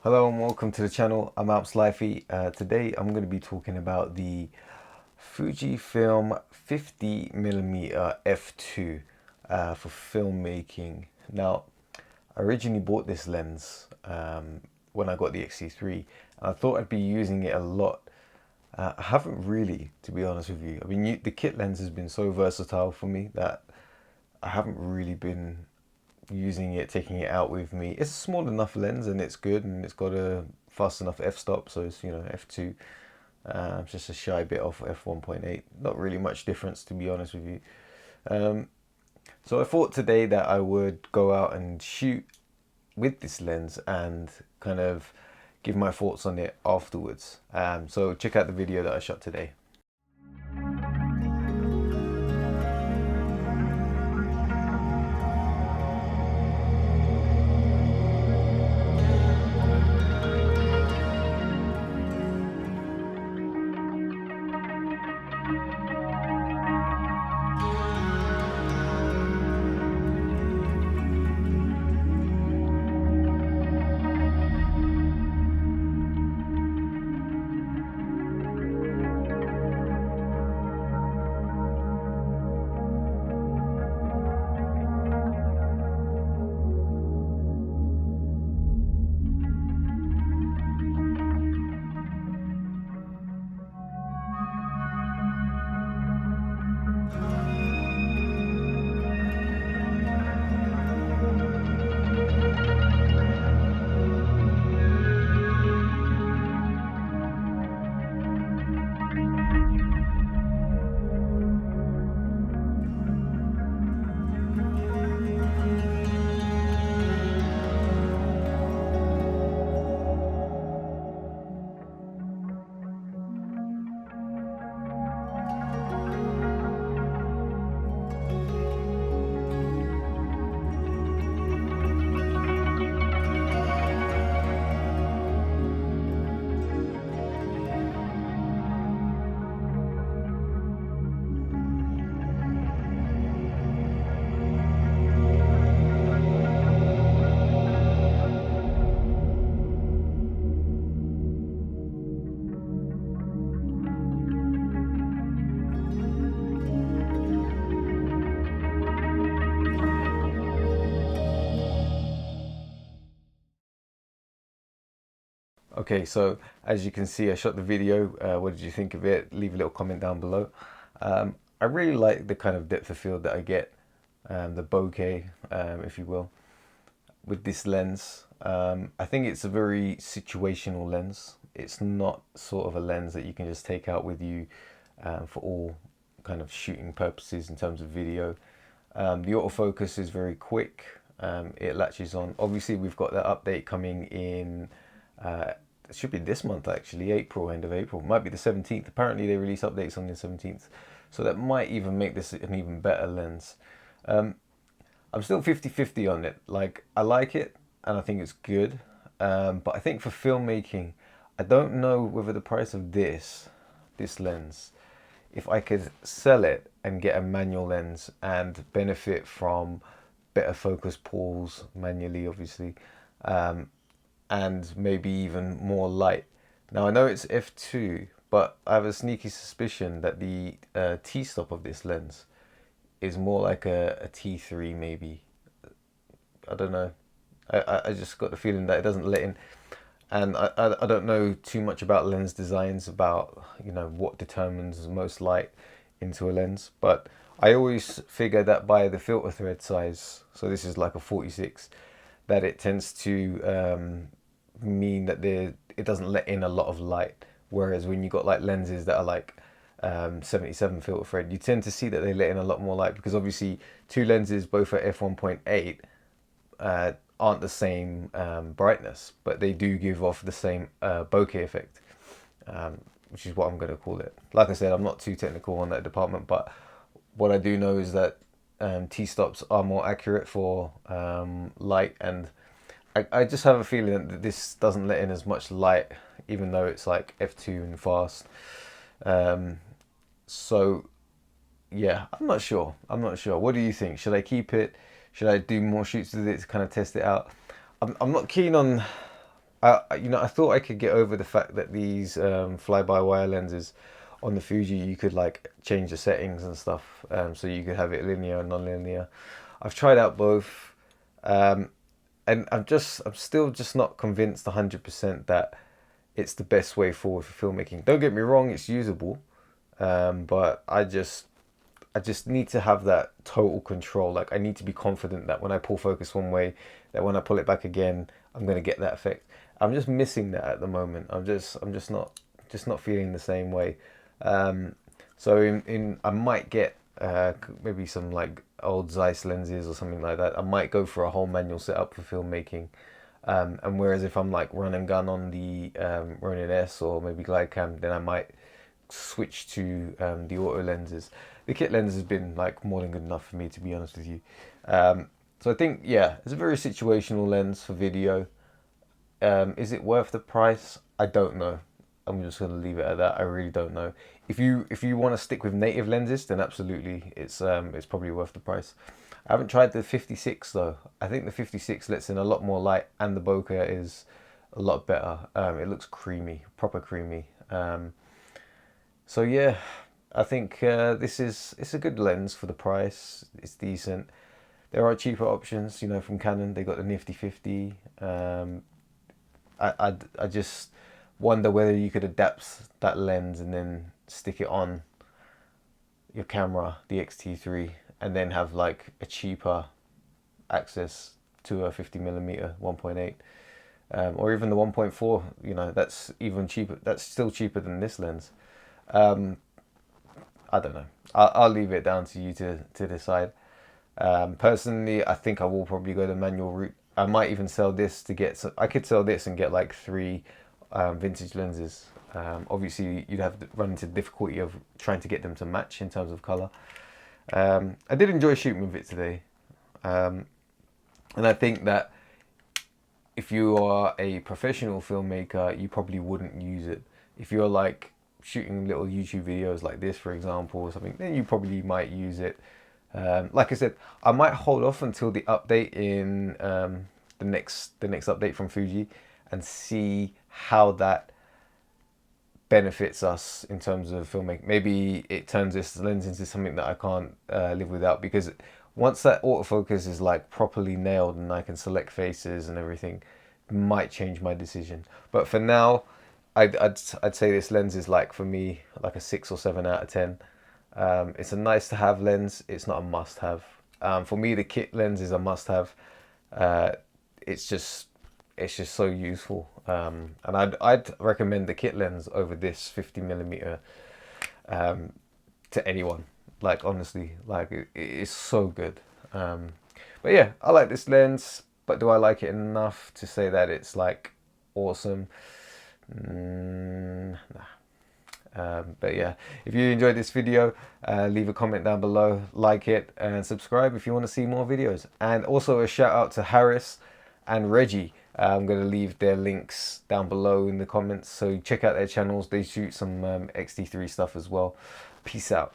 Hello and welcome to the channel. I'm Alps Lifey. Today I'm going to be talking about the Fujifilm 50mm f2 for filmmaking. Now, I originally bought this lens when I got the XT3, and I thought I'd be using it a lot. I haven't really, to be honest with you. I mean, the kit lens has been so versatile for me that I haven't really been using it, taking it out with me. It's a small enough lens and it's good, and it's got a fast enough f-stop, so it's f2. Just a shy bit off f1.8. Not really much difference, to be honest with you. So I thought today that I would go out and shoot with this lens and kind of give my thoughts on it afterwards. So check out the video that I shot today. Okay, so as you can see, I shot the video. What did you think of it? Leave a little comment down below. I really like the kind of depth of field that I get, the bokeh, if you will, with this lens. I think it's a very situational lens. It's not sort of a lens that you can just take out with you for all kind of shooting purposes in terms of video. The autofocus is very quick. It latches on. Obviously, we've got that update coming in. It should be this month actually, April, end of April. Might be the 17th. Apparently they release updates on the 17th. So that might even make this an even better lens. I'm still 50-50 on it. Like, I like it and I think it's good. But I think for filmmaking, I don't know whether the price of this lens, if I could sell it and get a manual lens and benefit from better focus pulls manually, obviously, and maybe even more light. Now I know it's f2, but I have a sneaky suspicion that the t-stop of this lens is more like a t3 maybe. I don't know. I just got the feeling that it doesn't let in. And I don't know too much about lens designs, about what determines most light into a lens, but I always figure that by the filter thread size, so this is like a 46, that it tends to mean that it doesn't let in a lot of light. Whereas when you got like lenses that are like 77 filter thread, you tend to see that they let in a lot more light, because obviously two lenses both at f1.8 aren't the same brightness, but they do give off the same bokeh effect, which is what I'm going to call it. Like I said, I'm not too technical on that department, but what I do know is that t-stops are more accurate for light, and I just have a feeling that this doesn't let in as much light, even though it's like f2 and fast. So yeah, I'm not sure. What do you think? Should I keep it? Should I do more shoots with it to kind of test it out? I'm not keen on. I thought I could get over the fact that these fly-by-wire lenses on the Fuji, you could like change the settings and stuff, so you could have it linear and non-linear. I've tried out both, and I'm still just not convinced 100% that it's the best way forward for filmmaking. Don't get me wrong, it's usable, but I just need to have that total control. Like I need to be confident that when I pull focus one way, that when I pull it back again, I'm gonna get that effect. I'm just missing that at the moment. I'm just not feeling the same way. So I might get maybe some like old Zeiss lenses or something like that. I might go for a whole manual setup for filmmaking. And whereas if I'm like run and gun on the Ronin S or maybe Glidecam, then I might switch to the auto lenses. The kit lens has been like more than good enough for me, to be honest with you. So I think, yeah, it's a very situational lens for video. Is it worth the price? I don't know. I'm just going to leave it at that. I really don't know. If you want to stick with native lenses, then absolutely, it's probably worth the price. I haven't tried the 56 though. I think the 56 lets in a lot more light, and the bokeh is a lot better. It looks creamy, proper creamy. So yeah, I think it's a good lens for the price. It's decent. There are cheaper options, you know, from Canon. They got the Nifty 50. I just wonder whether you could adapt that lens and then stick it on your camera, the XT3, and then have like a cheaper access to a 50mm 1.8, or even the 1.4. You know, that's even cheaper. That's still cheaper than this lens. I don't know. I'll leave it down to you to decide. Personally, I think I will probably go the manual route. I might even sell this to get some. I could sell this and get like 3 vintage lenses. Obviously, you'd have to run into the difficulty of trying to get them to match in terms of color. I did enjoy shooting with it today, and I think that if you are a professional filmmaker, you probably wouldn't use it. If you're like shooting little YouTube videos like this, for example, or something, then you probably might use it. Like I said, I might hold off until the update in the next update from Fuji and see how that benefits us in terms of filmmaking. Maybe it turns this lens into something that I can't live without, because once that autofocus is like properly nailed and I can select faces and everything, it might change my decision. But for now, I'd say this lens is like, for me, like a 6 or 7 out of 10. It's a nice to have lens. It's not a must have. For me, the kit lens is a must have. It's just so useful. And I'd recommend the kit lens over this 50mm to anyone. Like honestly, like it is so good. But yeah, I like this lens. But do I like it enough to say that it's like awesome? Nah. But yeah, if you enjoyed this video, leave a comment down below, like it, and subscribe if you want to see more videos. And also a shout out to Harris and Reggie. I'm going to leave their links down below in the comments, so check out their channels. They shoot some XT3 stuff as well. Peace out.